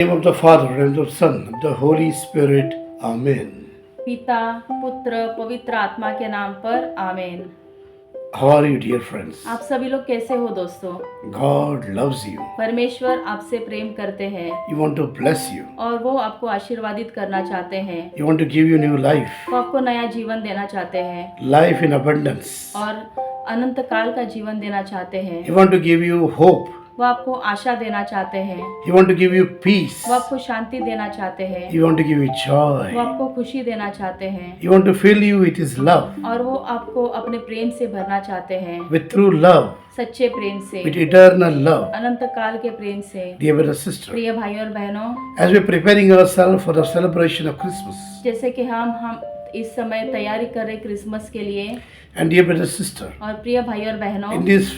name of the Father and the Son and the Holy Spirit. Amen. पिता पुत्र पवित्र आत्मा के नाम पर आमीन। How are you, dear friends? आप सभी लोग कैसे हो दोस्तों? God loves you. परमेश्वर आपसे प्रेम करते हैं He wants to bless you. और वो आपको आशीर्वादित करना चाहते हैं। He wants to give you new life. वो आपको नया जीवन देना चाहते हैं Life in abundance. और अनंत काल का जीवन देना चाहते हैं। He wants to give you hope. वो आपको आशा देना चाहते हैं। He wants to give you peace. वो आपको शांति देना चाहते हैं। He wants to give you वो joy. आपको खुशी देना चाहते हैं He wants to fill you with His love. और वो आपको अपने प्रेम से भरना चाहते हैं, With true love. सच्चे प्रेम से, With eternal love. अनंत काल के प्रेम से। Dear brother sister. प्रिय भाई और बहनों, As we're preparing ourselves for the celebration of Christmas. जैसे कि हम इस समय तैयारी कर रहे क्रिसमस के लिए, And dear brother sister. और प्रिय भाई और बहनों, In this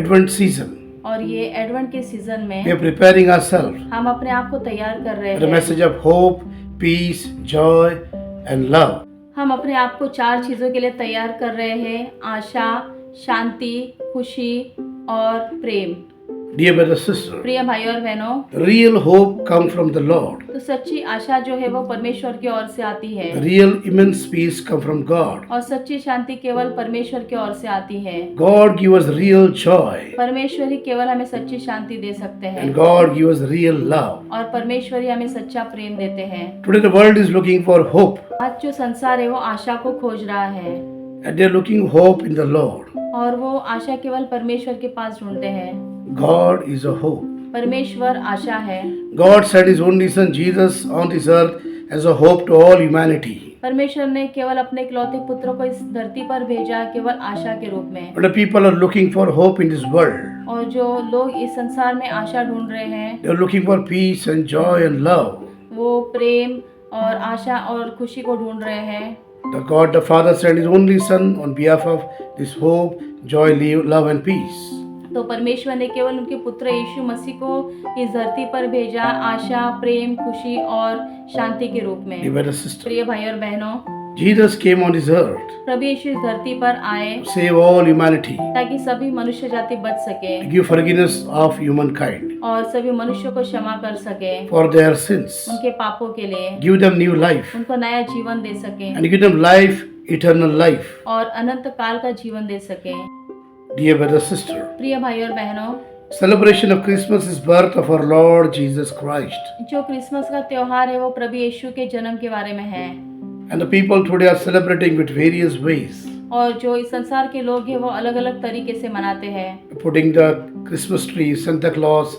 Advent season. और ये एडवेंट के सीजन We में are preparing ourselves हम अपने आप को तैयार कर रहे for the हैं। message of hope, peace, joy, and love. हम अपने आप को 4 चीजों के लिए तैयार कर रहे हैं: आशा, शांति, खुशी और प्रेम। Dear brother, sister, प्रिय भाई और बहनों, real hope comes from the Lord. तो सच्ची आशा जो है वो परमेश्वर की ओर से आती है Real immense peace comes from God. और सच्ची शांति केवल परमेश्वर की ओर से आती है। God gives us real joy, परमेश्वर ही केवल हमें सच्ची शांति दे सकते हैं and God gives us real love. और परमेश्वर ही हमें सच्चा प्रेम देते हैं। Today the world is looking for hope, आज जो संसार है वो आशा को खोज रहा है and they are looking hope in the Lord. और वो आशा केवल परमेश्वर के पास ढूंढते हैं। God is a hope. परमेश्वर आशा है। God sent His only Son Jesus on this earth as a hope to all humanity. परमेश्वर ने केवल अपने इकलौते पुत्र को इस धरती पर भेजा केवल आशा के रूप में। But the people are looking for hope in this world. और जो लोग इस संसार में आशा ढूंढ रहे हैं, They are looking for peace and joy and love. वो प्रेम और आशा और खुशी को ढूंढ रहे हैं। The God the Father sent His only Son on behalf of this hope, joy, love and peace. तो परमेश्वर ने केवल उनके पुत्र यीशु मसीह को इस धरती पर भेजा आशा, प्रेम, खुशी और शांति के रूप में। Dear brother, sister, प्रिय भाई और बहनों, Jesus came on this earth प्रभु यीशु इस धरती पर आए to save all humanity, ताकि सभी मनुष्य जाति बच सके to give forgiveness of humankind और सभी मनुष्यों को क्षमा कर सके for their sins, उनके पापों के लिए, give them new life, उनको नया जीवन दे सके and give them life, eternal life. और अनंत काल का जीवन दे सके। Dear brother, sister, प्रिय भाई और बहनों, celebration of Christmas is birth of our Lord Jesus Christ. जो क्रिसमस का त्योहार है वो प्रभु यीशु के जन्म के बारे में है And the people today are celebrating with various ways, और जो इस संसार के लोग हैं वो अलग अलग तरीके से मनाते हैं। putting the Christmas tree, Santa Claus,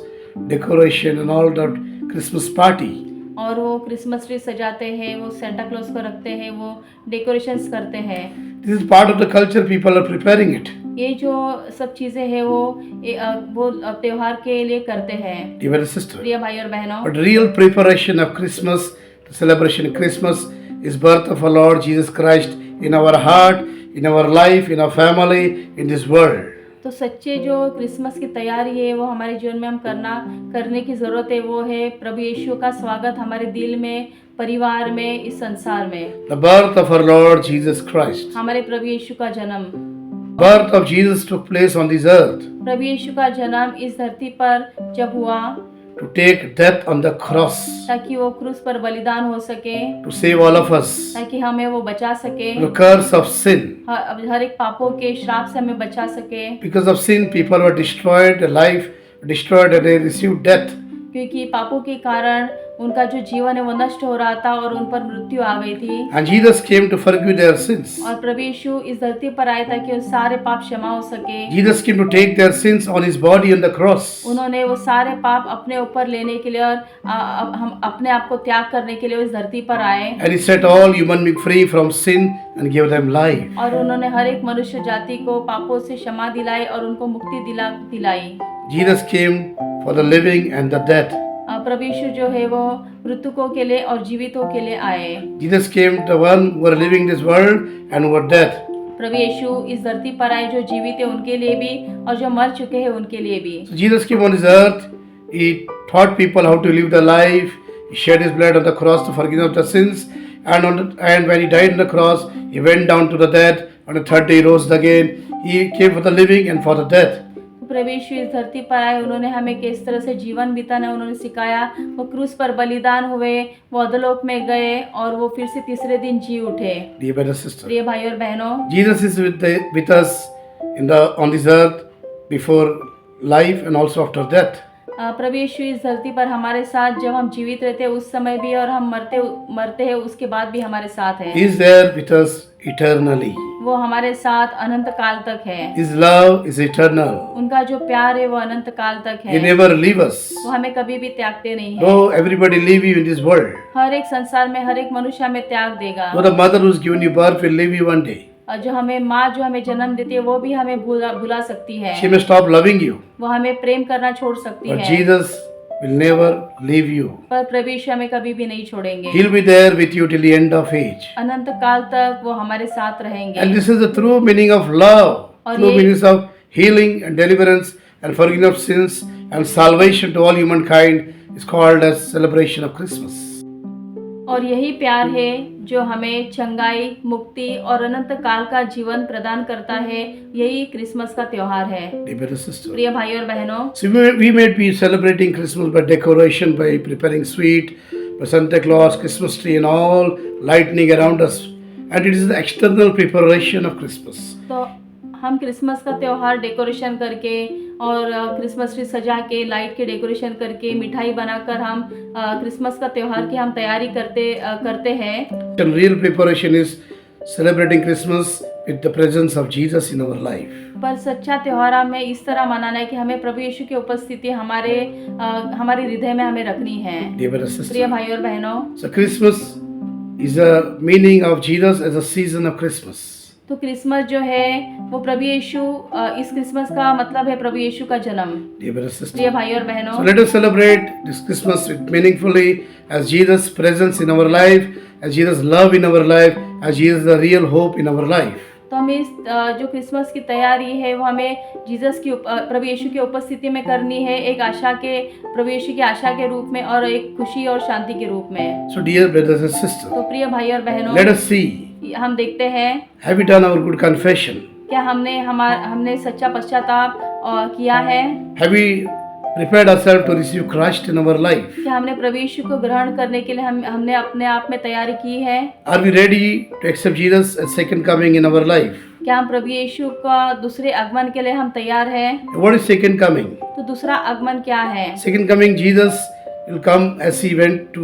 decoration and all that Christmas party. और वो क्रिसमस ट्री सजाते हैं, वो सेंटा क्लॉज को रखते हैं, वो डेकोरेशंस करते हैं। This is part of the culture, people are preparing it. ये जो सब चीजें हैं वो त्योहार के लिए करते हैं। Dear brother, sister, प्रिय भाई और बहनों, but real preparation of Christmas, the celebration of Christmas is birth of our Lord Jesus Christ in our heart, in our life, in our family, in this world. तो सच्चे जो Christmas की तैयारी है वो हमारे जीवन में हम करने की जरूरत है, वो है प्रभु यीशु का स्वागत हमारे दिल में, परिवार में, इस संसार में। The birth of our Lord Jesus Christ. हमारे प्रभु यीशु का जन्म, Birth of Jesus took place on this earth प्रभु यीशु का जन्म इस धरती पर जब हुआ to take death on the cross, ताकि वो क्रूस पर बलिदान हो सके, to save all of us, ताकि हमें वो बचा सके, the curse of sin. हर एक पापों के श्राप से हमें बचा सके। Because of sin, people were destroyed, their life destroyed, and they received death. क्योंकि पापों के कारण उनका जो जीवन है वो नष्ट हो रहा था और उन पर मृत्यु आ गई थी। And Jesus came to forgive their sins. और प्रभु यीशु इस धरती पर आए ताकि वो सारे पाप क्षमा हो सके। Jesus came to take their sins on His body on the cross. उन्होंने वो सारे पाप अपने ऊपर लेने के लिए और हम अपने आप को त्याग करने के लिए इस धरती पर आए। And He set all human beings free from sin and gave them life. और उन्होंने हर एक मनुष्य जाति को पापों से क्षमा दिलाई और उनको मुक्ति दिलाई। Jesus came for the living and the dead. प्रभु यीशु जो है वो मृतकों के लिए और जीवितों के लिए आए। Jesus came to one who were living this world and who were dead. प्रभु यीशु इस धरती पर आए जो जीवित है उनके लिए भी और जो मर चुके हैं उनके लिए भी। So Jesus came on this earth. He taught people how to live their life. He shed His blood on the cross to forgive of the sins. And when He died on the cross, He went down to the dead. On the third day He rose again. He came for the living and for the dead. प्रभु यीशु इस धरती पर आए, उन्होंने हमें किस तरह से जीवन बिताना उन्होंने सिखाया। वो क्रूस पर बलिदान हुए, वो अधोलोक में गए और वो फिर से तीसरे दिन जी उठे। Dear brothers and sisters, प्रिय भाई और बहनों, Jesus is with us on this earth before life and also after death. प्रभु यीशु इस धरती पर हमारे साथ जब हम जीवित रहते हैं उस समय भी, और हम मरते हैं उसके बाद भी हमारे साथ है। He is there with us eternally. वो हमारे साथ अनंत काल तक है। His love is eternal. उनका जो प्यार है वो अनंत काल तक He है। never leave us. वो हमें कभी भी त्यागते नहीं है। Though everybody leave you in this world, हर एक संसार में हर एक मनुष्य हमें त्याग देगा। though the mother who's given you birth will leave you one day, और जो हमें माँ जो हमें जन्म देती है वो भी हमें भुला सकती है। she may stop loving you, वो हमें प्रेम करना छोड़ सकती but है, Jesus will never leave you. पर प्रभु यीशु हमें कभी भी नहीं छोड़ेंगे। He'll be there with you till the end of age. अनंत काल तक वो हमारे साथ And रहेंगे। this is the true meaning of love, और true ये- meanings of healing and deliverance and forgiveness of sins and salvation to all humankind is called as celebration of Christmas. और यही प्यार है जो हमें चंगाई, मुक्ति और अनंत काल का जीवन प्रदान करता है। यही क्रिसमस का त्योहार है। Dear brothers and sisters, प्रिय भाई और बहनों, so we may be celebrating Christmas by decoration, by preparing sweet, by Santa Claus, Christmas tree and all lightning around us, and it is the external preparation of Christmas. तो हम Christmas का त्योहार decoration करके और Christmas tree सजा के, light के decoration करके, मिठाई बनाकर हम क्रिसमस का त्योहार की हम तैयारी करते हैं। And real preparation is celebrating Christmas with the presence of Jesus in our life. पर सच्चा त्योहार हमें इस तरह मनाना है कि हमें प्रभु यीशु की उपस्थिति हमारे हृदय में हमें रखनी है। Dear brothers and प्रिय sisters, भाई और बहनों, so Christmas is a meaning of Jesus as a season of Christmas. तो क्रिसमस जो है वो प्रभु यीशु, इस क्रिसमस का मतलब है प्रभु यीशु का जन्म। Dear brothers and प्रिय sisters, भाई और so बहनों, let us celebrate this Christmas with meaningfully as Jesus' presence in our life, as Jesus' love in our life, as Jesus the real hope in our life. तो हमें इस जो Christmas की तैयारी है वो हमें जीसस की प्रभु यीशु की उपस्थिति में करनी है, एक आशा के, प्रभु यीशु की आशा के रूप में और एक खुशी और शांति के रूप में। So dear brothers and sisters, तो प्रिय भाई और बहनों, let us see, हम देखते हैं have we done our good confession? क्या हमने सच्चा पश्चाताप किया है? Have we prepared ourselves to receive Christ in our life? क्या हमने प्रभु यीशु को ग्रहण करने के लिए हमने अपने आप में तैयारी की है? Are we ready to accept Jesus as second coming in our life? क्या हम प्रभु यीशु का दूसरे आगमन के लिए हम तैयार हैं? What is second coming? तो दूसरा आगमन क्या है? Second coming, Jesus will come as he went to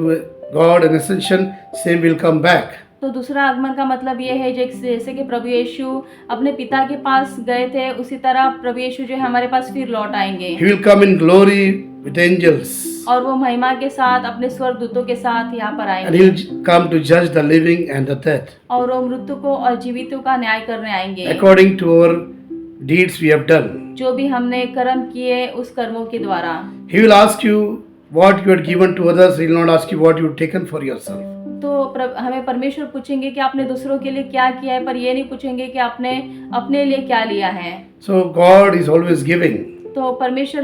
God and ascension, same will come back. तो दूसरा आगमन का मतलब ये है जैसे कि प्रभु यीशु अपने पिता के पास गए थे, उसी तरह प्रभु यीशु जो है हमारे पास फिर लौट आएंगे। He will come in glory with angels, और वो महिमा के साथ अपने स्वर्गदूतों के साथ यहाँ पर and आएंगे। he will come to judge the living and the dead और वो मृत्यु को और जीवितों का न्याय करने आएंगे, according to our deeds we have done. जो भी हमने कर्म किए उस कर्मों के द्वारा। He will ask you what you had given to others. He will not ask you what you had taken for yourself. तो हमें परमेश्वर पूछेंगे कि आपने दूसरों के लिए क्या किया है, पर ये नहीं पूछेंगे कि आपने अपने लिए क्या लिया है। So God is always giving. तो परमेश्वर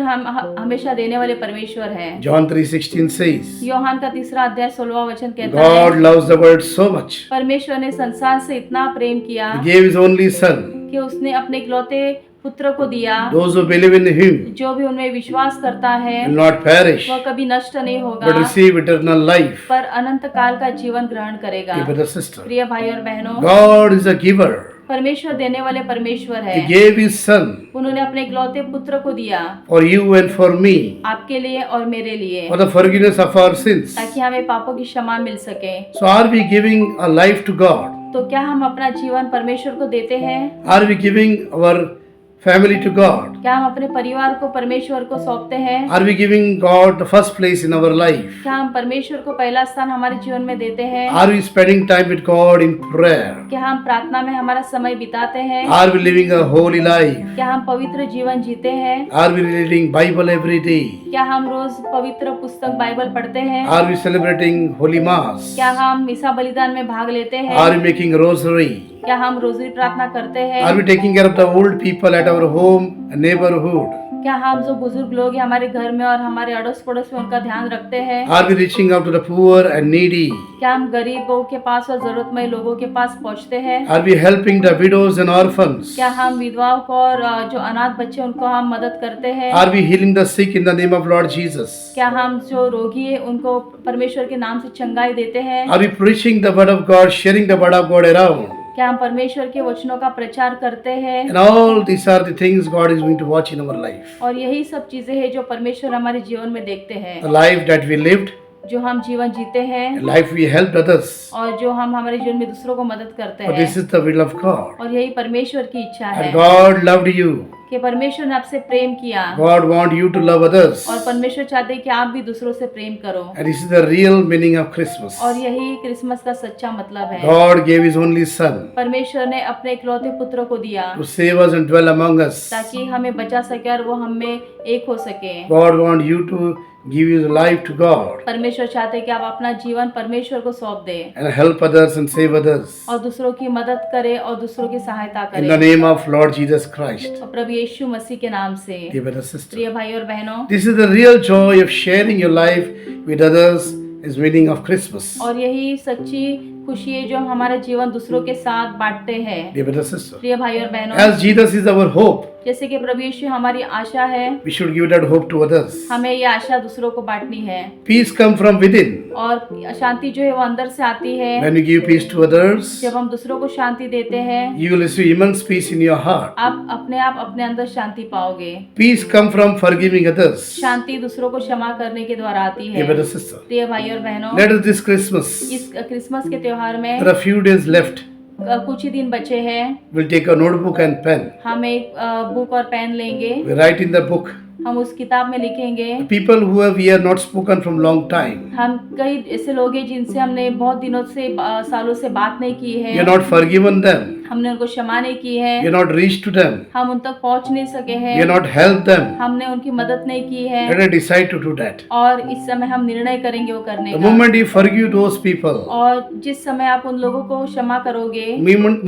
हमेशा देने वाले परमेश्वर है। John 3:16 says, योहान का 3 अध्याय 16वां वचन कहता God है, loves the world so much, परमेश्वर ने संसार से इतना प्रेम किया He gave His only Son. कि उसने अपने इकलौते पुत्र को दिया। Those who believe in Him जो भी उनमें विश्वास करता है will not perish, वह कभी नष्ट नहीं होगा, but receive eternal life. पर अनंत काल का जीवन ग्रहण करेगा। Dear brother, sister, प्रिय भाई और बहनों, God is a giver. परमेश्वर देने वाले परमेश्वर है। He gave His Son उन्होंने अपने इकलौते पुत्र को दिया for you and for me, आपके लिए और मेरे लिए, for the forgiveness of our sins. ताकि हमें पापों की क्षमा मिल सके। So are we giving a life to God? तो क्या हम अपना जीवन परमेश्वर को देते हैं? Are we giving our family to God? क्या हम अपने परिवार को परमेश्वर को सौंपते हैं? Are we giving God the first place in our life? क्या हम परमेश्वर को पहला स्थान हमारे जीवन में देते हैं? Are we spending time with God in prayer? क्या हम प्रार्थना में हमारा समय बिताते हैं? Are we living a holy life? क्या हम पवित्र जीवन जीते हैं? Are we reading Bible every day? क्या हम रोज पवित्र पुस्तक बाइबल पढ़ते हैं? Are we celebrating Holy Mass? क्या हम मिसा बलिदान में भाग लेते हैं? Are we making rosary? क्या हम रोजरी प्रार्थना करते हैं? Are we taking care of the old people at our home and neighborhood? क्या हम जो बुजुर्ग लोग हैं हमारे घर में और हमारे अड़ोस पड़ोस में उनका ध्यान रखते हैं? Are we reaching out to the poor and needy? क्या हम गरीबों के पास और जरूरतमंद लोगों के पास पहुंचते हैं? Are we helping the widows and orphans? क्या हम विधवाओं को और जो अनाथ बच्चे उनको हम मदद करते हैं? Are we healing the sick in the name of Lord Jesus? क्या हम जो रोगी है उनको परमेश्वर के नाम से चंगाई देते हैं? Are we preaching the word of God, sharing the word of God around? क्या हम परमेश्वर के वचनों का प्रचार करते हैं? And all these are the things God is going to watch in our life. और यही सब चीजें हैं जो परमेश्वर हमारे जीवन में देखते हैं। The life that we lived, जो हम जीवन जीते हैं the life we helped others. और जो हम हमारे जीवन में दूसरों को मदद करते For हैं। this is the will of God. और यही परमेश्वर की इच्छा है And God loved you. कि परमेश्वर ने आपसे प्रेम किया God wants you to love others. और परमेश्वर चाहते हैं कि आप भी दूसरों से प्रेम करो। And this is the real meaning of Christmas. और यही क्रिसमस का सच्चा मतलब है। God gave His only Son परमेश्वर ने अपने इकलौते पुत्र को दिया to save us and dwell among us. ताकि हमें बचा सके और वो हम में एक हो सके। God wants you to give your life to God परमेश्वर चाहते हैं कि आप अपना जीवन परमेश्वर को सौंप दें and help others and save others. और दूसरों की मदद करें और दूसरों की सहायता In the करें name of Lord Jesus Christ. और प्रभु यीशु मसीह के नाम से। Dear brother, sister. प्रिय भाई और बहनों, This is the real joy of sharing your life with others is meaning of Christmas. और यही सच्ची खुशी है जो हम हमारा जीवन दूसरों के साथ बांटते हैं। Dear brother, sister. प्रिय भाई और बहनों, As Jesus is our hope, जैसे कि प्रभु यीशु हमारी आशा है, we should give that hope to others. हमें ये आशा दूसरों को बांटनी है। Peace come from within. और शांति जो है वो अंदर से आती है। When you give peace to others, जब हम दूसरों को शांति देते हैं, you will receive immense peace in your heart. आप अपने अंदर शांति पाओगे। Peace come from forgiving others. शांति दूसरों को क्षमा करने के द्वारा आती है। Dear brother, sister. प्रिय भाई और बहनों, Let us this Christmas, इस क्रिसमस के त्योहार में there are few days left. कुछ ही दिन बचे हैं। We'll take a notebook and pen. हम एक बुक और पेन लेंगे, We write in the book हम उस किताब में लिखेंगे। people who we have not spoken from long time. हम कई ऐसे लोग हैं जिनसे हमने बहुत दिनों से सालों से बात नहीं की We have है, not forgiven them. हमने उनको क्षमा नहीं की है, We have not reached to them. हम उन तक पहुंच नहीं सके We have हैं, not helped them. हमने उनकी मदद नहीं की है Let us decide to do that. और इस समय हम निर्णय करेंगे वो करने The का। moment you forgive those people, और जिस समय आप उन लोगों को क्षमा करोगे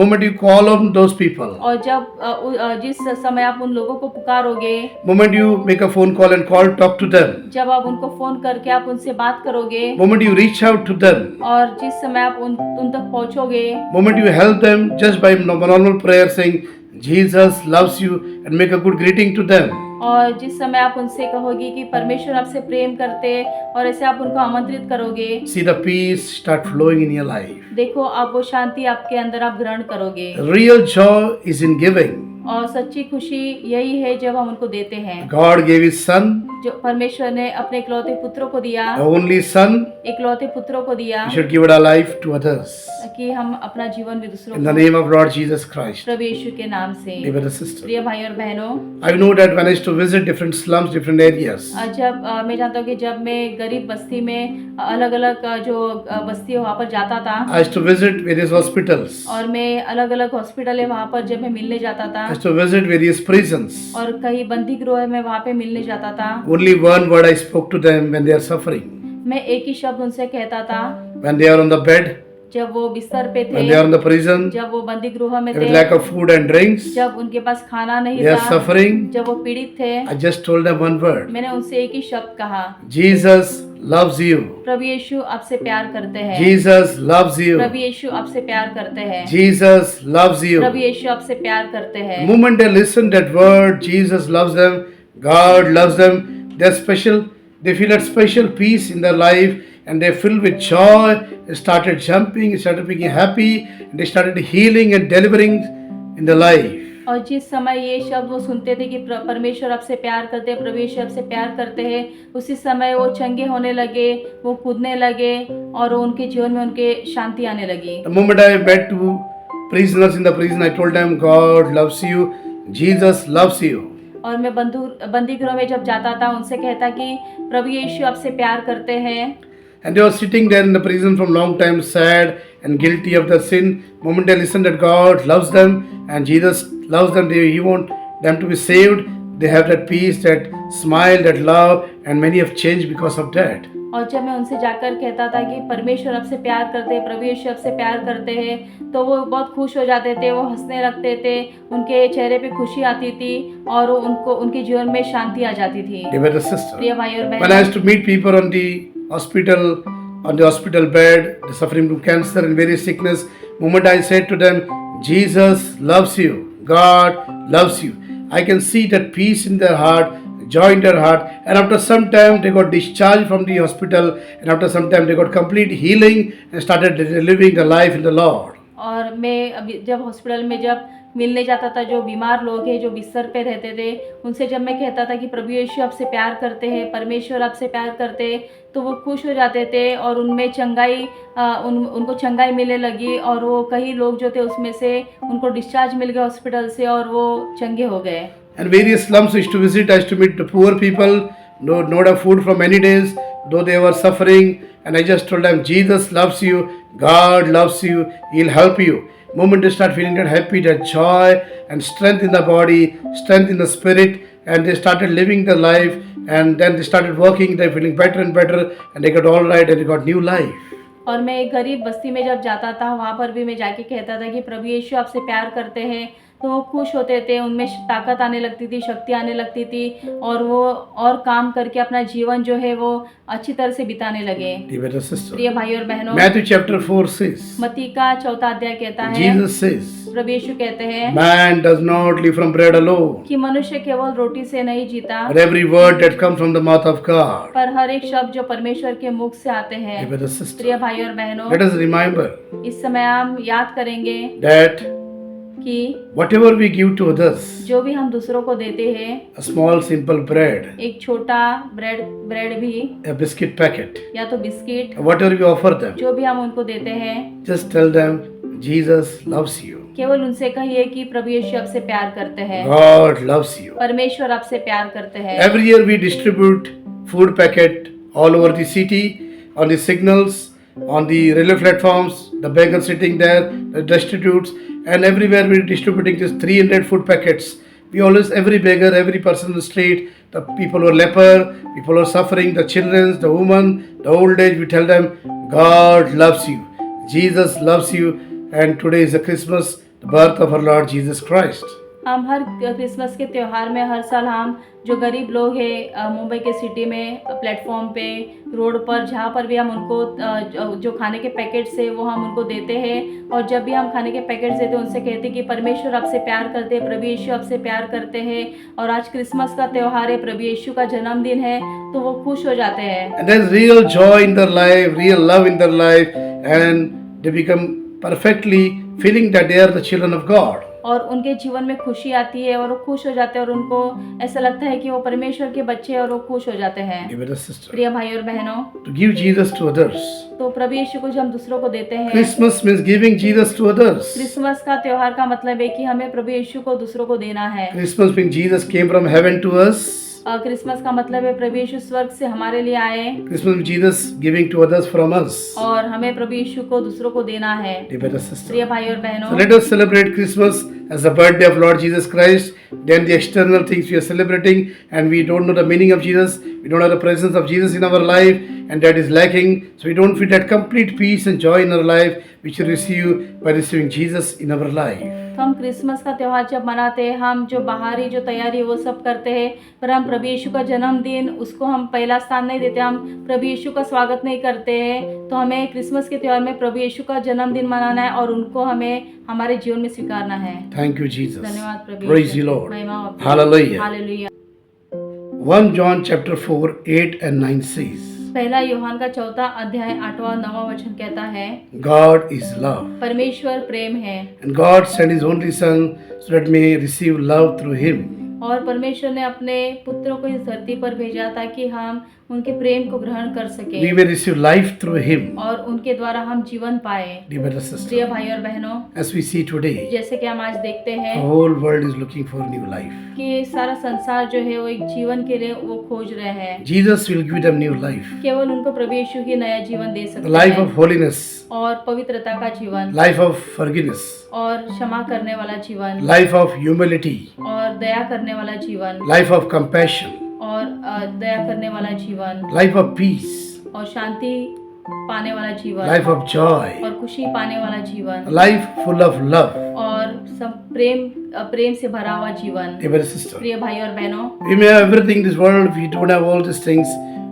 moment you call on those people, और जब जिस समय आप उन लोगों को पुकारोगे, moment you make a phone call and talk to them, जब आप उनको फोन करके आप उनसे बात करोगे moment you reach out to them, और जिस समय आप उन तक पहुंचोगे, moment you help them just by normal prayer saying Jesus loves you and make a good greeting to them. और जिस समय आप उनसे कहोगे कि परमेश्वर आपसे प्रेम करते और ऐसे आप उनको आमंत्रित करोगे, See the peace start flowing in your life. देखो अब वो शांति आपके अंदर आप ग्रहण करोगे। The real joy is in giving. और सच्ची खुशी यही है जब हम उनको देते हैं। God gave His Son, जो परमेश्वर ने अपने इकलौते पुत्रों को दिया, the only Son. इकलौते पुत्रों को दिया We should give it our life to others. कि हम अपना जीवन भी दूसरों In the को name of Lord Jesus Christ. प्रभु यीशु के नाम से। Dear brother, sister. प्रिय भाई और बहनों, I know that when I used to visit different slums, different areas, जब मैं जानता हूँ कि जब मैं गरीब बस्ती में अलग अलग जो बस्ती है वहाँ पर जाता था I used to visit various hospitals. और मैं अलग अलग हॉस्पिटल है वहाँ पर जब मैं मिलने जाता था I used to visit various prisons. और कई बंदी गृह में वहाँ पे मिलने जाता था। Only one word I spoke to them when they are suffering. मैं एक ही शब्द उनसे कहता था When they are on the bed, जब वो बिस्तर पे when they are थे, in the prison, जब वो बंदी गृह में with थे, lack of food and drinks, जब उनके पास खाना नहीं they are था, suffering. जब वो पीड़ित थे, I just told them one word. मैंने उनसे एक ही शब्द कहा, Jesus loves you. प्रभु यीशु आपसे प्यार करते हैं। Jesus loves you. प्रभु यीशु आपसे प्यार करते हैं। Jesus loves you. प्रभु यीशु आपसे प्यार करते The हैं। moment they listen that word, Jesus loves them, God loves them, they're special. They feel that special peace in their life, and they're filled with joy. They started jumping, started being happy, and they started healing and delivering in their life. और जिस समय ये शब्द वो सुनते थे कि परमेश्वर आपसे प्यार करते हैं, प्रभु यीशु आपसे प्यार करते हैं, उसी समय वो चंगे होने लगे, वो कूदने लगे और उनके जीवन में उनके शांति आने लगी। The moment I met two prisoners in the prison, I told them, God loves you, Jesus loves you. और मैं बंदी गृह में जब जाता था उनसे कहता कि प्रभु यीशु आपसे प्यार करते हैं। And they were sitting there in the prison from long time, sad and guilty of their sin. The moment they listen that God loves them and Jesus loves them, He wants them to be saved. They have that peace, that smile, that love, and many have changed because of that. और जब मैं उनसे जाकर कहता था कि परमेश्वर आपसे प्यार करते हैं, प्रभु यीशु आपसे प्यार करते हैं, तो वो बहुत खुश हो जाते थे, वो हंसने लगते थे, उनके चेहरे पे खुशी आती थी और उनको उनके जीवन में शांति आ जाती थी। Dear brother, sister, प्रिय भाई और when I used बहनों, to meet people on the hospital bed, suffering from cancer and various sickness, moment I said to them, Jesus loves you, God loves you. I can see that peace in their heart, joy in their heart, and after some time they got discharged from the hospital, and after some time they got complete healing and started living the life in the Lord. और मैं अभी जब hospital में जब मिलने जाता था, जो बीमार लोग हैं, जो बिस्तर पे रहते थे, उनसे जब मैं कहता था कि प्रभु यीशु आपसे प्यार करते हैं, परमेश्वर आपसे प्यार करते हैं, तो वो खुश हो जाते थे और उनमें चंगाई उनको चंगाई मिलने लगी और वो कई लोग जो थे उसमें से उनको डिस्चार्ज मिल गया हॉस्पिटल से और वो चंगे हो गए। And various slums I used to visit, I used to meet the poor people, not have food for many days, though they were suffering, and I just told them, Jesus loves you, God loves you, He'll help you. Moment they start feeling that happy, that joy and strength in the body, strength in the spirit, and they started living their life, and then they started working, they're feeling better and better, and they got all right, and they got new life. और मैं एक गरीब बस्ती में जब जाता था, वहाँ पर भी मैं जाके कहता था कि प्रभु यीशु आपसे प्यार करते हैं, तो वो खुश होते थे, उनमें ताकत आने लगती थी, शक्ति आने लगती थी और वो और काम करके अपना जीवन जो है वो अच्छी तरह से बिताने लगे। Dear brother, sister, प्रिय भाई और बहनों, Matthew chapter 4 says, मत्ती का 4 अध्याय कहता है, Jesus says, प्रभु यीशु कहते हैं man does not live from bread alone, कि मनुष्य केवल रोटी से नहीं जीता, but every word that comes from the mouth of God. पर हर एक शब्द जो परमेश्वर के मुख से आते हैं। Dear brother, sister, प्रिय भाई और बहनों, let us remember इस समय हम याद करेंगे that कि whatever we give to others, जो भी हम दूसरों को देते हैं, a small simple bread, एक छोटा ब्रेड भी a biscuit packet, या तो biscuit, whatever we offer them, जो भी हम उनको देते हैं, just tell them Jesus loves you, केवल उनसे कहिए कि प्रभु यीशु आपसे प्यार करते हैं, God loves you. परमेश्वर आपसे प्यार करते हैं। Every year we distribute food packet all over the city, on the signals, on the railway platforms, the beggars sitting there, the destitutes, and everywhere we're distributing just 300 food packets. We always, every beggar, every person in the street, the people who are leper, people who are suffering, the children, the women, the old age, we tell them, God loves you, Jesus loves you, and today is the Christmas, the birth of our Lord Jesus Christ. हम हर Christmas के त्यौहार में हर साल हम जो गरीब लोग हैं मुंबई के सिटी में प्लेटफॉर्म पे, रोड पर, जहाँ पर भी हम उनको जो खाने के पैकेट्स है वो हम उनको देते हैं और जब भी हम खाने के पैकेट्स देते हैं उनसे कहते हैं कि परमेश्वर आपसे प्यार करते हैं, प्रभु यीशु आपसे प्यार करते हैं और आज क्रिसमस का त्यौहार है, प्रभु यीशु का जन्मदिन है, तो वो खुश हो जाते हैं। And there's real joy in their life, real love in their life, and they become perfectly feeling that they are the children of God. और उनके जीवन में खुशी आती है और वो खुश हो जाते हैं और उनको ऐसा लगता है कि वो परमेश्वर के बच्चे हैं और वो खुश हो जाते हैं। Dear brother, sister, प्रिय भाई और बहनों, to give Jesus to others. तो प्रभु यीशु को जो हम दूसरों को देते हैं, Christmas means giving Jesus to others. Christmas का त्योहार का मतलब है कि हमें प्रभु यीशु को दूसरों को देना है। Christmas means Jesus came from heaven to us. Christmas का मतलब है प्रभु यीशु स्वर्ग से हमारे लिए आए Christmas means Jesus giving to others from us. और हमें प्रभु यीशु को दूसरों को देना है। Dear brother, sister, प्रिय भाई और so बहनों, let us celebrate Christmas as the birthday of Lord Jesus Christ. Then the external things we are celebrating, and we don't know the meaning of Jesus. We don't have the presence of Jesus in our life, and that is lacking. So we don't feel that complete peace and joy in our life, which we receive by receiving Jesus in our life. तो हम Christmas का त्यौहार जब मनाते हैं, हम जो बाहरी जो तैयारी वो सब करते हैं, पर हम प्रभु यीशु का जन्मदिन उसको हम पहला स्थान नहीं देते, हम प्रभु यीशु का स्वागत नहीं करते हैं। तो हमें क्रिसमस के त्यौहार में प्रभु यीशु का जन्मदिन मनाना है और उनको हमें हमारे जीवन में स्वीकारना है। Thank you, Jesus. धन्यवाद प्रभु Praise यीशु। the Lord. महिमा हो आपकी। Hallelujah. Hallelujah. 1 John chapter 4, 8 and 9 says, पहला यूहन्ना का 4 अध्याय 8वां 9वां वचन कहता है, God is love, परमेश्वर प्रेम है and God sent His only Son so that we may receive love through Him. और परमेश्वर ने अपने पुत्रों को इस धरती पर भेजा ताकि हम उनके प्रेम को ग्रहण कर We सके may receive life through Him. और उनके द्वारा हम जीवन पाए। Dear brother, प्रिय sister, भाई और बहनों, as we see today, जैसे कि हम आज देखते the हैं whole world is looking for new life. कि सारा संसार जो है वो एक जीवन के लिए वो खोज रहे हैं। Jesus will give them new life, केवल उनको प्रभु यीशु ही नया जीवन दे the सकते life हैं of holiness, और पवित्रता का जीवन life of forgiveness, और क्षमा करने वाला जीवन life of humility, और दया करने वाला जीवन life of compassion, और दया करने वाला जीवन life of peace, और शांति पाने वाला जीवन, life of joy, और खुशी पाने वाला जीवन, a life full of love. और सब प्रेम से भरा हुआ जीवन। Dear brother, sister, प्रिय भाई और बहनों, we may have everything in this world. If we don't have all these things,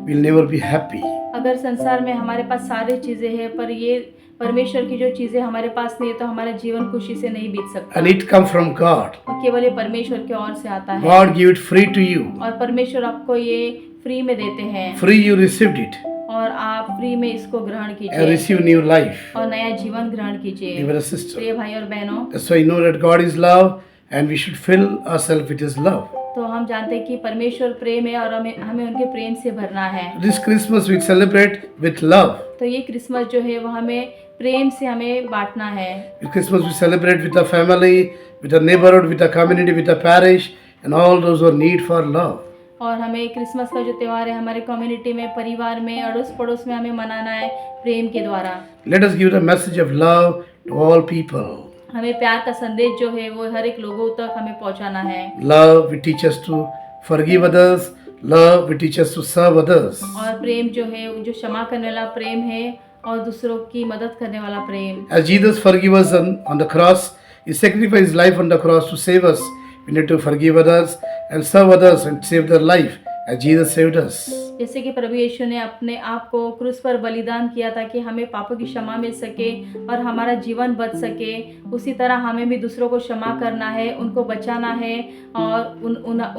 we'll never be happy. अगर संसार में हमारे पास सारी चीजें हैं, पर ये परमेश्वर की जो चीजें हमारे पास नहीं है, तो हमारा जीवन खुशी से नहीं बीत सकता। And it comes from God. और केवल ये परमेश्वर की ओर से आता है, God give it free to you. और परमेश्वर आपको ये फ्री में देते हैं, Free you received it और आप फ्री में इसको ग्रहण and कीजिए receive new life. और नया जीवन ग्रहण कीजिए। Dear brother, sister, प्रिय भाई और बहनों, that's why you know that God is love and we should fill ourselves with His love. तो हम जानते हैं कि परमेश्वर प्रेम है और हमें उनके प्रेम से भरना है। This Christmas we celebrate with love. तो ये क्रिसमस जो है वो हमें प्रेम से हमें बांटना है। This Christmas we celebrate with our family, with our neighborhood, with our community, with our parish, and all those who are need for love. और हमें क्रिसमस का जो त्यौहार है हमारे कम्युनिटी में, परिवार में, अड़ोस पड़ोस में हमें मनाना है प्रेम के द्वारा। Let us give the message of love to all people. हमें प्यार का संदेश जो है वो हर एक लोगों तक हमें पहुंचाना है। Love will teach us to forgive others. Love will teach us to serve others. और प्रेम जो है जो क्षमा करने वाला प्रेम है और दूसरों की मदद करने वाला प्रेम। As Jesus forgave us on the cross, He sacrificed His life on the cross to save us. We need to forgive others and serve others and save their life as Jesus saved us. जैसे कि प्रभु यीशु ने अपने आप को क्रूस पर बलिदान किया ताकि हमें पापों की क्षमा मिल सके और हमारा जीवन बच सके, उसी तरह हमें भी दूसरों को क्षमा करना है, उनको बचाना है और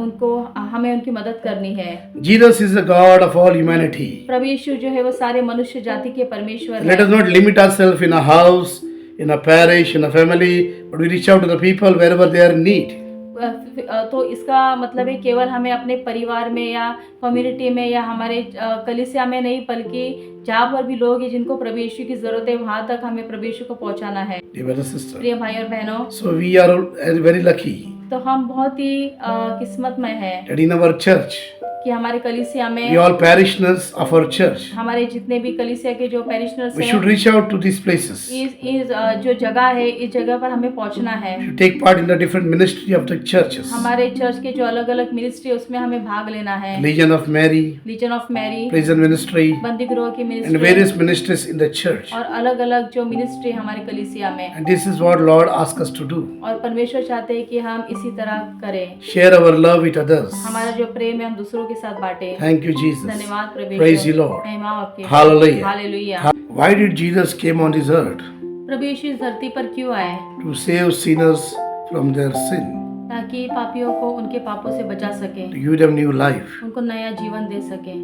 उनको हमें उनकी मदद करनी है। Jesus is the God of all humanity. प्रभु यीशु जो है वो सारे मनुष्य जाति के परमेश्वर Let us हैं। not limit ourselves in a house, in a parish, in a family, but we reach out to the people wherever they are in need. तो इसका मतलब है केवल हमें अपने परिवार में या कम्युनिटी में या हमारे कलीसिया में नहीं, बल्कि जहाँ पर भी लोग हैं जिनको प्रभु यीशु की जरूरत है वहाँ तक हमें प्रभु यीशु को पहुँचाना है। Dear brother, sister. प्रिय भाई और बहनों, So we are all very lucky तो हम बहुत ही किस्मत में हैं that in our church, कि हमारे कलीसिया we में all parishioners of our church, हमारे जितने भी कलीसिया के जो पैरिशनर्स we should हैं, reach out to these places. इस जो जगह है इस जगह पर हमें पहुंचना है। We should take part in the different ministry of the churches. हमारे चर्च के जो अलग अलग मिनिस्ट्री उसमें हमें भाग लेना है। Legion of Mary, Legion of Mary, prison ministry, बंदी गृह की and ministry various ministries in the church. और अलग अलग जो मिनिस्ट्री हमारे कलीसिया में, And this is what Lord asks us to do. और परमेश्वर चाहते हैं कि हम इसी तरह करें। Share our love with others. हमारा जो प्रेम है हम दूसरों के साथ बांटे। Thank you, Jesus. धन्यवाद प्रभु यीशु। Praise you, Lord. महिमा आपकी। Hallelujah. Hallelujah. Why did Jesus came on this earth? प्रभु यीशु इस धरती पर क्यों आए? To save sinners from their sin, ताकि पापियों को उनके पापों से बचा सके, to give them new life. उनको नया जीवन दे सके।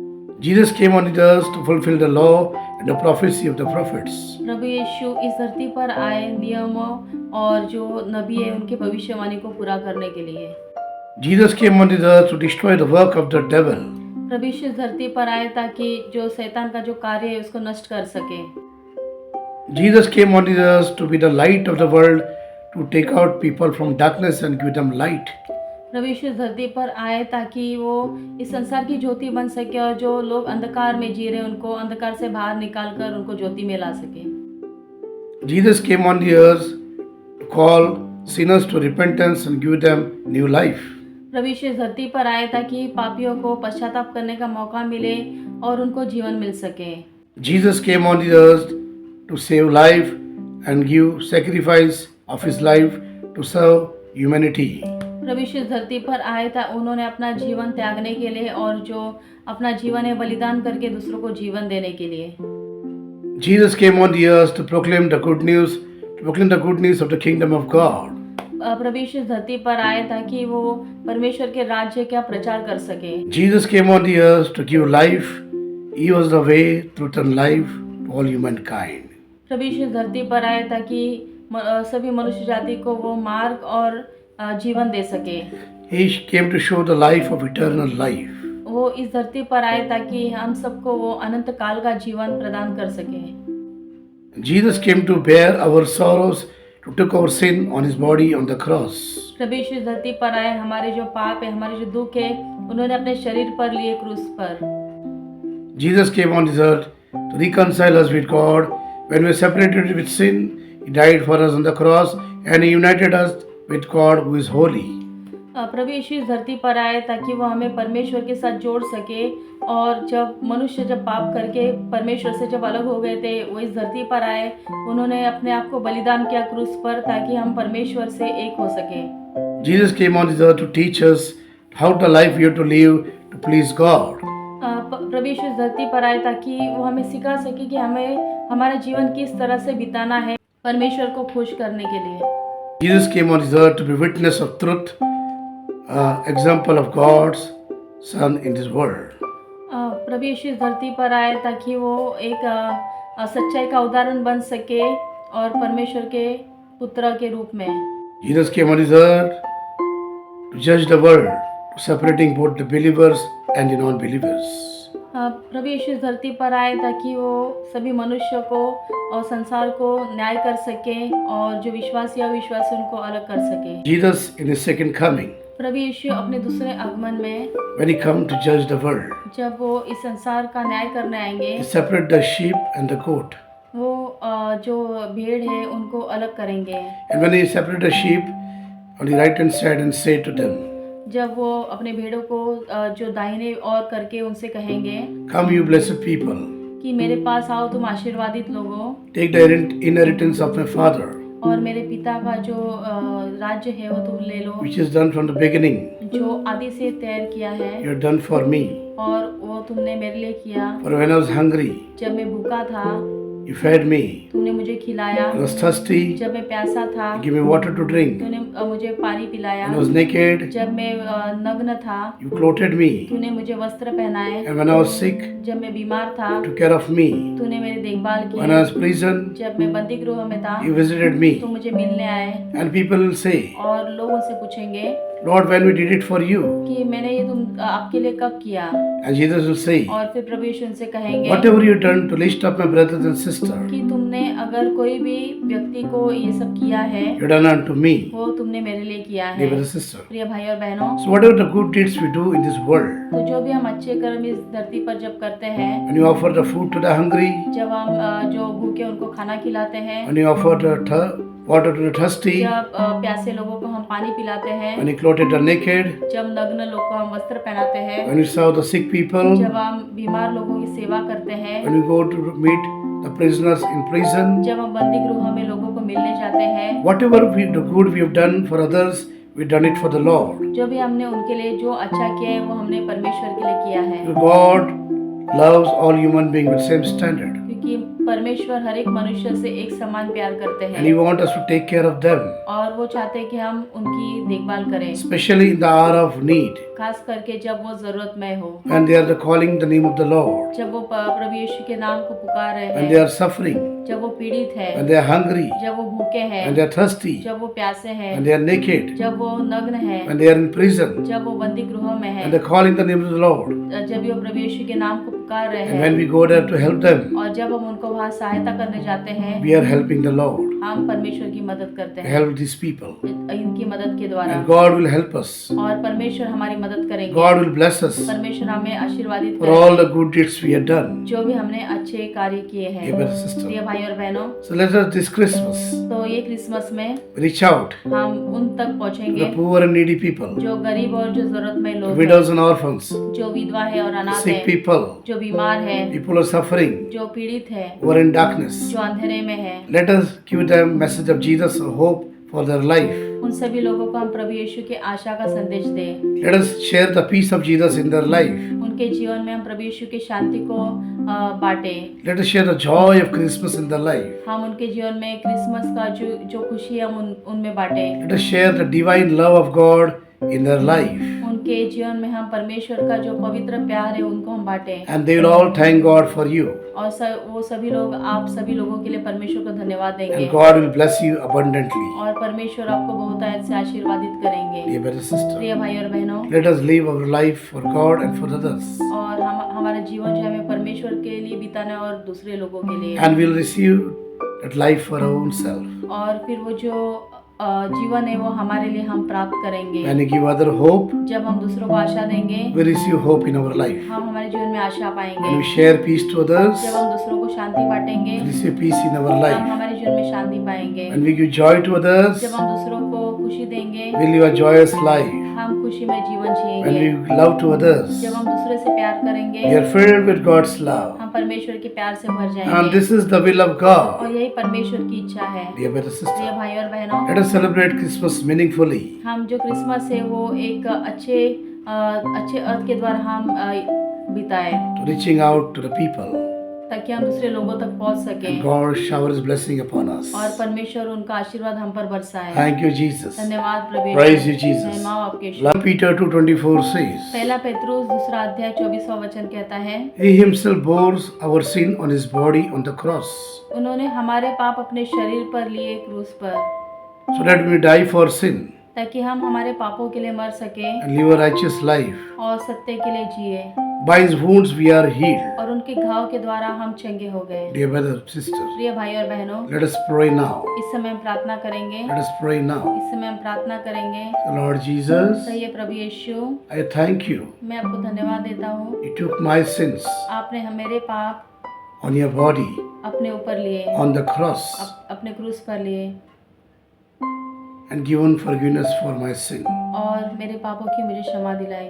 Jesus came on this earth to fulfill the law and the prophecy of the prophets. प्रभु यीशु इस धरती पर आए नियमों और जो नबी है उनकी भविष्यवाणी को पूरा करने के लिए। Jesus came on this earth to destroy the work of the devil. प्रभु यीशु इस धरती पर आए ताकि जो शैतान का जो कार्य है उसको नष्ट कर सके। Jesus came on this earth to be the light of the world, to take out people from darkness and give them light. प्रभु यीशु इस धरती पर आए ताकि वो इस संसार की ज्योति बन सके और जो लोग अंधकार में जी रहे हैं उनको अंधकार से बाहर निकाल कर उनको ज्योति में ला सके। Jesus came on the earth to call sinners to repentance and give them new life. प्रभु यीशु इस धरती पर आए ताकि पापियों को पश्चाताप करने का मौका मिले और उनको जीवन मिल सके। Jesus came on the earth to save life and give sacrifice of his life to serve humanity. प्रभु यीशु इस धरती पर आए था, उन्होंने अपना जीवन त्यागने के लिए और जो अपना जीवन है बलिदान करके दूसरों को जीवन देने के लिए। Jesus came on the earth to proclaim the good news, of the kingdom of God. प्रभु यीशु इस धरती पर आए ताकि वो परमेश्वर के राज्य का प्रचार कर सके। Jesus came on the earth to give life. He was the way, truth and life to all humankind. प्रभु यीशु इस धरती पर आए ताकि सभी मनुष्य जाति को वो मार्ग और जीवन दे सके। He came to show the life of eternal life. वो इस धरती पर आए ताकि हम सबको वो अनंत काल का जीवन प्रदान कर सके। Jesus came to bear our sorrows, to took our sin on his body on the cross. प्रभु यीशु इस धरती पर आए, हमारे जो पाप है, हमारे जो दुख है, उन्होंने अपने शरीर पर लिए क्रूस पर। Jesus came on this earth to reconcile us with God. When we were separated with sin, he died for us on the cross and he united us with God who is holy. प्रभु यीशु इस धरती पर आए ताकि वो हमें परमेश्वर के साथ जोड़ सके। और जब मनुष्य जब पाप करके परमेश्वर से जब अलग हो गए थे, वो इस धरती पर आए, उन्होंने अपने आप को बलिदान किया क्रूस पर ताकि हम परमेश्वर से एक हो सके। Jesus came on this earth to teach us how the life we have to live to please God. प्रभु यीशु इस धरती पर आए ताकि वो हमें सिखा सके कि हमें हमारा जीवन किस तरह से बिताना है परमेश्वर को खुश करने के लिए। Jesus came on this earth to be witness of truth, example of God's Son in this world. प्रभु यीशु इस धरती पर आए ताकि वो एक सच्चाई का उदाहरण बन सके और परमेश्वर के पुत्र के रूप में। Jesus came on this earth to judge the world, separating both the believers and the non-believers. प्रभु यीशु इस धरती पर आए ताकि वो सभी मनुष्य को और संसार को न्याय कर सके और जो विश्वासी अविश्वासी उनको अलग कर सके। Jesus in his second coming, प्रभु यीशु अपने दूसरे आगमन में when he come to judge the world, जब वो इस संसार का न्याय करने आएंगे, he separate the sheep and the goat. वो जो भेड़ है उनको अलग करेंगे। And when he separate the sheep on the right hand side and say to them, जब वो अपने भेड़ों को जो दाहिने और करके उनसे कहेंगे, come you blessed people, कि मेरे पास आओ तुम आशीर्वादित लोगों, take the inheritance of my father, और मेरे पिता का जो राज्य है वो तुम ले लो, which is done from the beginning. जो आदि से तैयार किया है You have done for me. और वो तुमने मेरे लिए किया। For when I was hungry, जब मैं भूखा था you fed me. तुमने मुझे खिलाया। When I was thirsty, जब मैं प्यासा था you gave me water to drink. तूने मुझे पानी पिलाया। When I was naked, जब मैं नग्न था you clothed me. तूने मुझे वस्त्र पहनाए। And when I was sick, जब मैं बीमार था took care of me. तूने मेरी देखभाल की। When I was in prison, जब मैं बंदी गृह में था you visited me. तो मुझे मिलने आए। And people will say, और लोग उनसे पूछेंगे Lord, when we did it for you. कि मैंने ये तुम आपके लिए कब किया। And Jesus will say, और फिर प्रभु यीशु उनसे कहेंगे whatever you done to lift up my brothers and sisters, कि तुमने अगर कोई भी व्यक्ति को ये सब किया है you done unto me, वो तुमने मेरे लिए किया है। dear brother and sister. प्रिय भाई और बहनों, So whatever the good deeds we do in this world, तो जो भी हम अच्छे कर्म इस धरती पर जब करते हैं, when you offer the food to the hungry, जब हम जो भूखे उनको खाना खिलाते हैं, when you offer the water to the thirsty, जब प्यासे लोगों को हम पानी पिलाते हैं, when you clothe the naked, जब नग्न लोग को हम वस्त्र पहनाते हैं, when you serve the sick people, जब हम बीमार लोगों की सेवा करते हैं, when you go to meet the prisoners in prison, जब हम बंदी गृह में लोगों को मिलने जाते हैं, whatever the good we have done for others, we done it for the Lord. जो भी हमने उनके लिए जो अच्छा किया है वो हमने परमेश्वर के लिए किया है। God loves all human beings with same standard, क्योंकि परमेश्वर हर एक मनुष्य से एक समान प्यार करते and He हैं wants us to take care of them, और वो चाहते हैं कि हम उनकी देखभाल करें, especially in the hour of need, खास करके जब वो जरूरतमय हो, when they are calling the name of the Lord, जब वो प्रभु यीशु के नाम को पुकार रहे when they हैं, are suffering, जब वो पीड़ित है, when they are hungry, जब वो भूखे हैं, when they are thirsty, जब वो प्यासे हैं, when they are naked, जब वो नग्न है, when they are in prison, जब वो बंदी गृह में है, and they are calling the name of the Lord, जब भी वो प्रभु यीशु के नाम को पुकार रहे and when हैं we go there to help them, और जब हम उनको वहाँ सहायता करने जाते हैं, we are helping the Lord, हम परमेश्वर की मदद करते हैं help these people, इनकी मदद के द्वारा, and God will help us. और परमेश्वर हमारी मदद करेंगे। God will bless us परमेश्वर हमें आशीर्वादित for all करेंगे the good deeds we have done. जो भी हमने अच्छे कार्य किए हैं। Dear brother, sister. प्रिय भाई और बहनों, So let us this Christmas तो ये क्रिसमस में reach out हम उन तक to the पहुँचेंगे poor and needy people, जो गरीब और जो जरूरतमंद लोग हैं, widows and orphans, जो विधवा है और अनाथ sick है, people, जो बीमार है, people who are suffering, जो पीड़ित है, who are in darkness. जो अंधेरे में है, Let us give them message of Jesus, a hope for their life. उन सभी लोगों को हम प्रभु यीशु के आशा का संदेश दें। Let us share the peace of Jesus in their life. उनके जीवन में हम प्रभु यीशु की शांति को बांटें। Let us share the joy of Christmas in their life. हम उनके जीवन में क्रिसमस का जो खुशी है हम उनमें बांटें। Let us share the divine love of God in their life. उनके जीवन में हम परमेश्वर का जो पवित्र प्यार है उनको हम बांटें। And they will all thank God for you. और वो सभी लोग आप सभी लोगों के लिए परमेश्वर को धन्यवाद देंगे And God will bless you abundantly. और परमेश्वर आपको बहुत आयत से आशीर्वादित करेंगे। Dear brother, sister, प्रिय भाई और बहनों, let us live our life for God and for others. और हमारा जीवन जो हमें परमेश्वर के लिए बिताना और दूसरे लोगों के लिए, And we'll receive that life for our own self. और फिर वो जो जीवन है वो हमारे लिए हम प्राप्त करेंगे। When we give other hope, जब हम दूसरों को आशा देंगे, we receive hope in our life. हम हमारे जीवन में आशा पाएंगे। When we share peace to others, जब हम दूसरों को शांति बांटेंगे, we receive peace in our हम life. हमारे जीवन में शांति पाएंगे। When we give joy to others, जब हम दूसरों को खुशी देंगे, we live a joyous life. हम खुशी में जीवन When जिएंगे। we love to others, जब हम दूसरे से प्यार करेंगे, we are filled with God's love. हम परमेश्वर के प्यार से भर And जाएंगे। this is the will of और God. यही परमेश्वर की इच्छा है। Dear brothers and प्रिय sisters, भाई और बहनों, let us celebrate Christmas meaningfully. हम जो क्रिसमस है वो एक अच्छे अर्थ के द्वारा हम बिताए, To reaching out to the people. ताकि हम दूसरे लोगों तक पहुंच सकें And God showers blessing upon us. और परमेश्वर उनका आशीर्वाद हम पर बरसाए। Thank you, Jesus. धन्यवाद प्रभु। Praise you, Jesus. महिमा हो आपके यीशु। 1 Peter 2:24 says, पहला पेत्रुस 2 वचन कहता है, He himself bore our sin on his body on the cross, उन्होंने हमारे पाप अपने शरीर पर लिए क्रूस पर, so that we die for sin ताकि हम हमारे पापों के लिए मर सके and live a righteous life. और सत्य के लिए जिए, By his wounds we are healed. और उनके घाव के द्वारा हम चंगे हो गए। Dear brothers and sisters, प्रिय भाई और बहनों, let us pray now. इस समय हम प्रार्थना करेंगे। Let us pray now. इस समय हम प्रार्थना करेंगे। Lord Jesus, कहिए, प्रभु यीशु, I thank you. मैं आपको धन्यवाद देता हूँ। You took my sins आपने मेरे पाप on your body अपने ऊपर लिए, on the cross अपने क्रूस पर लिए, and given forgiveness for my sin और मेरे पापों की मुझे क्षमा दिलाई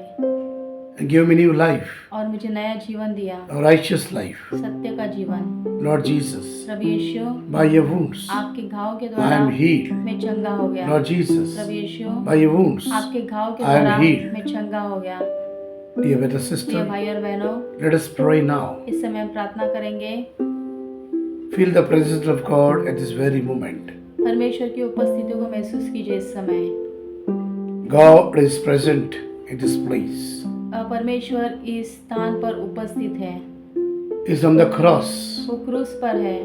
and give me new life, और मुझे नया जीवन दिया, a righteous life. सत्य का जीवन। Lord Jesus, प्रभु यीशु, by your wounds आपके घाव के I द्वारा am healed. मैं चंगा हो गया। Lord Jesus, प्रभु यीशु, by your wounds, आपके घाव के I am द्वारा healed. मैं चंगा हो गया। dear brother प्रिय sister, भाई और बहनों, let us pray now. इस समय हम प्रार्थना करेंगे। Feel the presence of God at this very moment. परमेश्वर की उपस्थिति को महसूस कीजिए इस समय। God is present in this place. परमेश्वर इस स्थान पर उपस्थित है। He is on the cross. वो क्रूस पर है।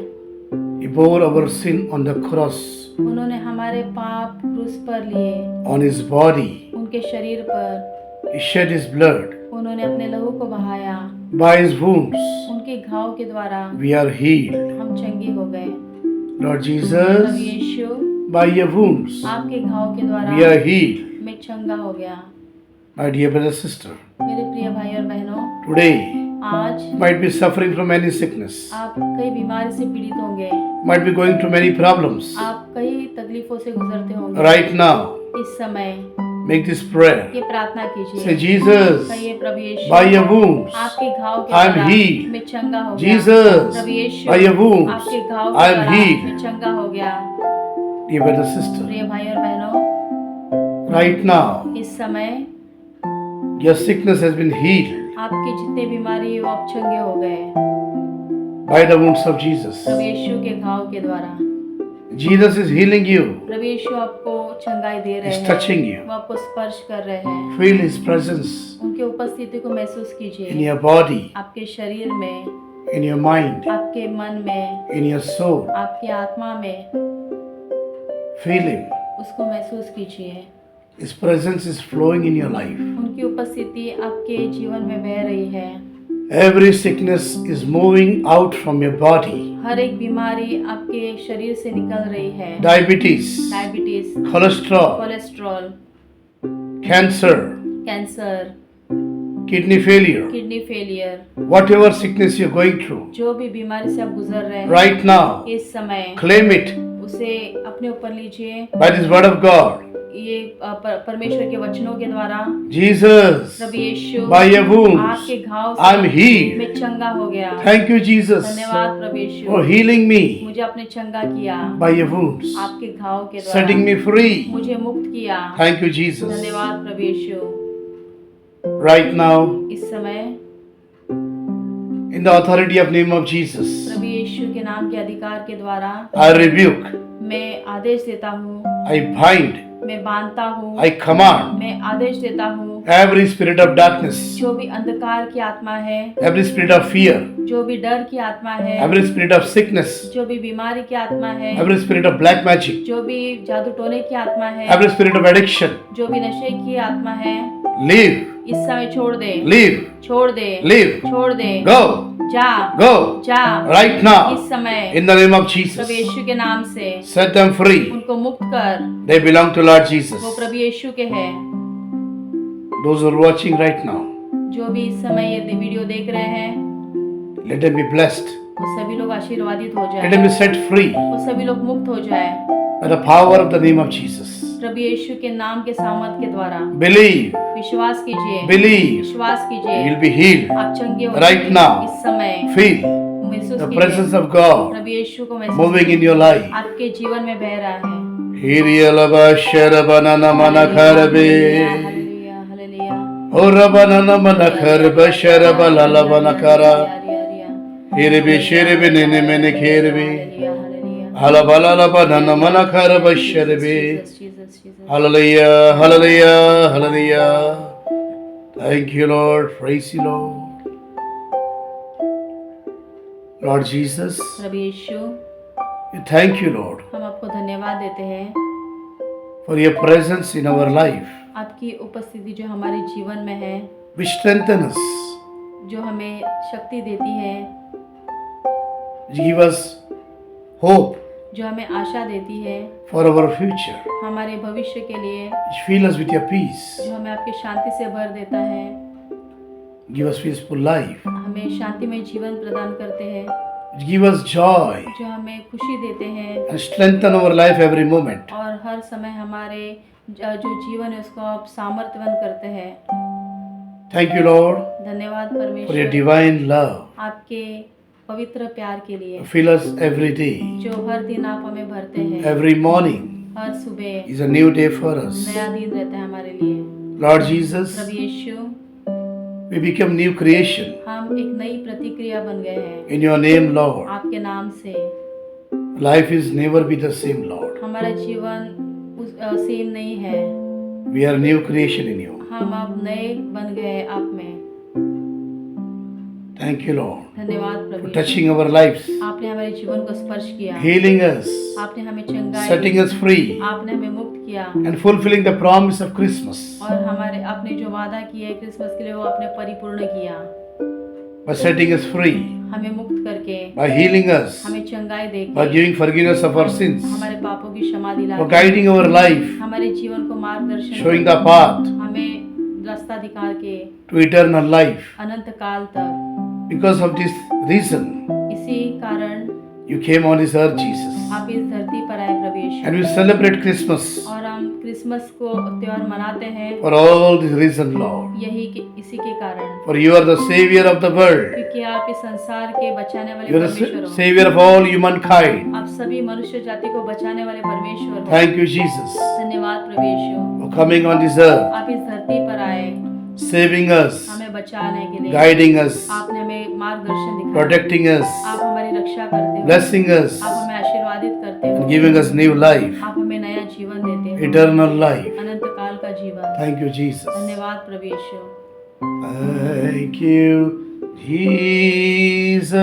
He bore our sin on the cross, उन्होंने हमारे पाप क्रूस पर लिए, on his body. उनके शरीर पर He shed his blood. उन्होंने अपने लहू को बहाया। By his wounds, उनके घाव के द्वारा we are healed. हम चंगे हो गए। Lord Prabhu Jesus, Yeshu, by your wounds, आपके घाव के द्वारा we are healed. मैं चंगा हो गया। My dear brother sister, मेरे प्रिय भाई और बहनों, today आज might be suffering from any sickness, आप कई बीमारी से पीड़ित होंगे, might be going through many problems. आप कई तकलीफों से गुजरते होंगे। Right now, इस समय make this prayer. ये प्रार्थना Say, कीजिए। Jesus, कहिए, प्रभु यीशु, by your wounds, आपके घाव के I am द्वारा healed. मैं चंगा हो गया। Jesus, प्रभु यीशु, by your wounds, आपके घाव I के am द्वारा healed. मैं चंगा हो गया। Dear brother sister, प्रिय भाई और बहनों, right now, इस समय your sickness has been healed आपके जितने बीमारी वो अब चंगे हो गए by the wounds of Jesus. प्रभु यीशु के घाव के द्वारा। Jesus is healing you. प्रभु यीशु आपको चंगाई दे रहे He's हैं, touching you. वो आपको स्पर्श कर रहे हैं। Feel his presence उनके उपस्थिति को महसूस in कीजिए, your body, आपके शरीर में, in your mind, आपके मन में, in your soul. आपकी आत्मा में। Feel him. उसको महसूस कीजिए। His presence is flowing in your life. उनकी उपस्थिति आपके जीवन में बह रही है। Every sickness is moving out from your body. हर एक बीमारी आपके शरीर से निकल रही है। Diabetes, diabetes, cholesterol, cholesterol, cancer, cancer, kidney failure, kidney failure, whatever sickness you're going through, जो भी बीमारी से आप गुजर रहे हैं right now, इस समय claim it उसे अपने ऊपर लीजिए। by this word of God. ये परमेश्वर के वचनों के द्वारा। Jesus, प्रभु यीशु, by your wounds, आपके घाव I'm से healed. मैं चंगा हो गया। Thank you, Jesus, धन्यवाद प्रभु यीशु, for healing me मुझे आपने चंगा किया। by your wounds, आपके घाव के setting द्वारा me free. मुझे मुक्त किया। Thank you, Jesus. धन्यवाद प्रभु यीशु। Right now, इस समय in the authority of name of Jesus, प्रभु यीशु के नाम के अधिकार के द्वारा I rebuke, मैं आदेश देता हूँ, I bind, मैं बांधता हूँ, I command मैं आदेश देता हूँ every spirit of darkness, जो भी अंधकार की आत्मा है, every spirit of fear, जो भी डर की आत्मा है, every spirit of sickness, जो भी बीमारी की आत्मा है, every spirit of black magic, जो भी जादू टोने की आत्मा है, every spirit of addiction, जो भी नशे की आत्मा है, leave, इस समय छोड़ दे, leave, छोड़ दे, leave, छोड़ दे, go, जा, go, जा, right now, इस समय in the name of Prabhu Jesus. यीशु के नाम से Set them free. उनको मुक्त कर। They belong to Lord Jesus. वो प्रभु यीशु के हैं। Those who are watching right now, जो भी इस समय ये वीडियो देख रहे हैं, let them be blessed. वो सभी लोग आशीर्वादित हो Let जाए, them be set free वो सभी लोग मुक्त हो जाए by the power of the name of Jesus. प्रभु यीशु के नाम के सामर्थ के द्वारा। Believe, विश्वास कीजिए, believe, विश्वास you कीजिए, will be healed. आप चंगे हो Right जाएंगे। now, इस समय feel महसूस the कीजिए, presence of God प्रभु यीशु को महसूस moving in कीजिए, your life. आपके जीवन में बह रहा है। Hiriyalaba sharabanana manakarabe. Hallelujah, hallelujah, Orabanana manakarba sharabalalabanakara. Hiribi shiribi nene mene kiribi. Hallelujah, hallelujah. Halabalalabanana manakarba shiribi. Jesus, Jesus, Jesus। Hallelujah, hallelujah, hallelujah. Thank you, Lord. Praise you, Lord. Lord Jesus, प्रभु Yeshu, we thank you, Lord, हम आपको धन्यवाद देते हैं, for your presence in our life, आपकी उपस्थिति जो हमारे जीवन में है, which strengthen us, जो हमें शक्ति देती है, give us hope जो हमें आशा देती है for our future, हमारे भविष्य के लिए, which fill us with your peace, जो हमें आपकी शांति से भर देता है, give us peaceful life, हमें शांतिमय जीवन प्रदान करते हैं, which give us joy जो हमें खुशी देते हैं and strengthen our life every moment. और हर समय हमारे जो जीवन है उसको आप सामर्थ्यवान करते हैं। Thank you, Lord, धन्यवाद for your परमेश्वर, divine love. आपके पवित्र प्यार के लिए, Fill us every day. जो हर दिन आप हमें भरते हैं। Every morning हर सुबह is a new day for us. नया दिन रहता है हमारे लिए। Lord Jesus, प्रभु Yeshu, we become new creation हम एक नई प्रतिक्रिया बन गए हैं in your name, Lord. आपके नाम से। Life is never be the same, Lord. हमारा जीवन सेम नहीं है, We are new creation in you. हम अब नए बन गए हैं आप में। Thank you, Lord, धन्यवाद for Prabhu, touching our lives, आपने हमारे जीवन को स्पर्श किया, healing us, आपने हमें चंगाई, setting us free, आपने हमें मुक्त किया and fulfilling the promise of Christmas और हमारे आपने जो वादा किया है क्रिसमस के लिए वो आपने परिपूर्ण किया, by setting us free, हमें मुक्त करके, by healing us, हमें चंगाई by देके, giving forgiveness of our sins, हमारे पापों की क्षमा for दिला, guiding our life, हमारे जीवन को मार्गदर्शन, showing the path हमें रास्ता दिखा के to eternal life. अनंत काल तक। Because of this reason, इसी कारण you came on this earth, Jesus. आप इस धरती पर आए प्रभु यीशु, And we celebrate Christmas और हम क्रिसमस को त्योहार मनाते हैं for all this reason, Lord. इसी के कारण, For you are the Savior of the world. क्योंकि आप इस संसार के बचाने वाले You are परमेश्वर the हो, Savior of all humankind. आप सभी मनुष्य जाति को बचाने वाले परमेश्वर हो। Thank you, Jesus, धन्यवाद प्रभु यीशु, for coming on this earth, आप इस धरती पर आए saving us, हमें बचाने के लिए, guiding us, आपने हमें मार्गदर्शन दिखाया, protecting us, आप हमारी रक्षा करते हो, blessing us, आप हमें आशीर्वादित करते हो, and giving us new life, आप हमें नया जीवन देते हो, eternal life. अनंत काल का जीवन। Thank you, Jesus. धन्यवाद प्रभु यीशु, Thank you, Jesus.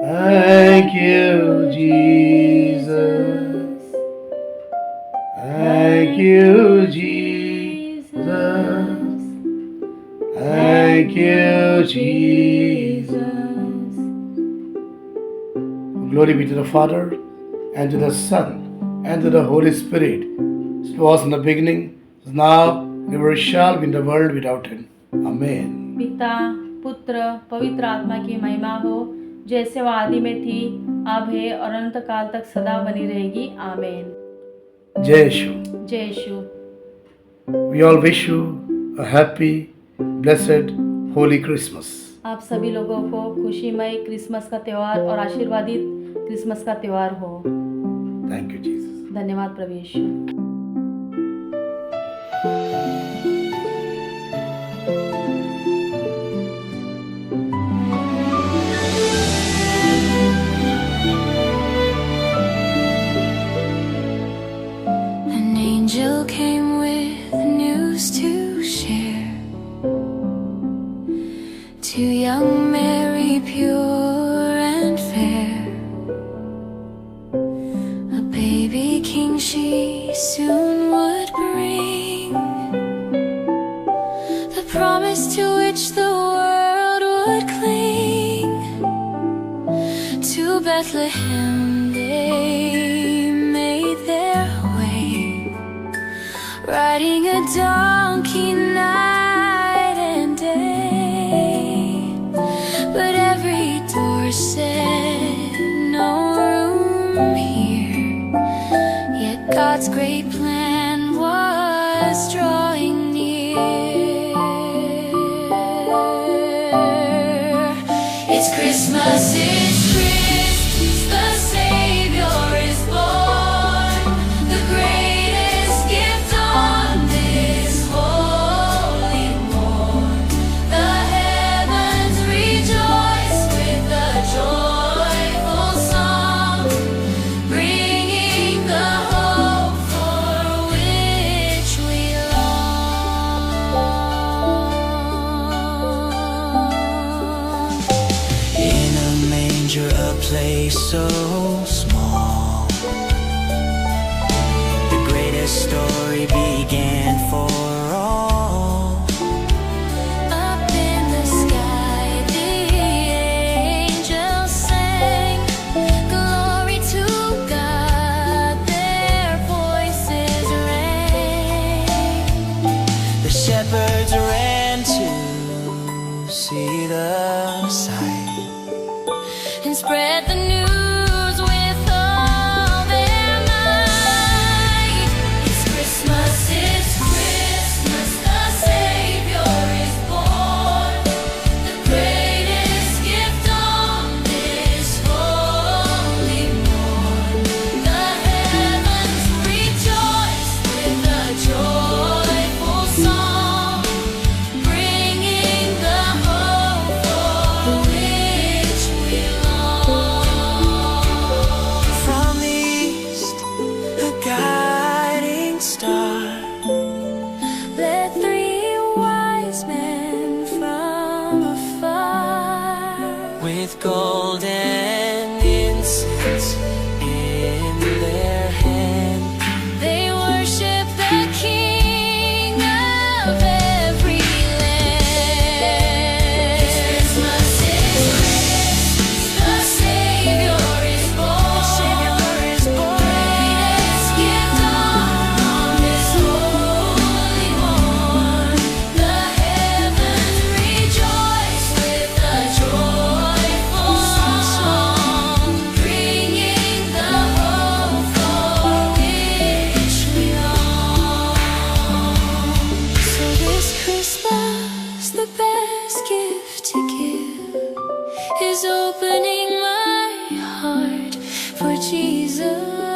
Thank you, Jesus. Thank you, Jesus. Thank you, Jesus. Glory be to the Father, and to the Son, and to the Holy Spirit. It was in the beginning, is now, never shall be in the world without end. Amen. पिता पुत्र पवित्र आत्मा की महिमा हो, जैसे वह आदि में थी, अब है और अनंत काल तक सदा बनी रहेगी। आमीन। Jai Yeshu. जय यीशु। We all wish you a happy, blessed, holy Christmas. आप सभी लोगों को खुशीमय क्रिसमस का त्योहार और आशीर्वादित क्रिसमस का त्योहार हो। Thank you, Jesus. धन्यवाद प्रभु यीशु। An angel came with to Bethlehem they made their way, riding a donkey night and day. But every door said no room here, yet God's great plan was drawing near. It's Christmas, it's Christmas, the Savior is born, the greatest gift on this holy morn. The heavens rejoice with a joyful song, bringing the hope for which we long. In a manger, a place so small, the greatest story began for all. Up in the sky, the angels sang, glory to God, their voices rang. The shepherds ran to see the sight and spread the news with all their might. It's Christmas, the Savior is born, the greatest gift on this holy morn. The heavens rejoice with a joyful song, bringing the hope for which we long. From the east, a guiding star led three wise men from afar, with gold and incense in their hand. They worship the King of every land. It's Christmas, the Savior is born, greatest gift on this holy morn. The heavens rejoice with a joyful song, bringing the hope for which we long. So this Christmas, the best gift to give is opening my heart for Jesus.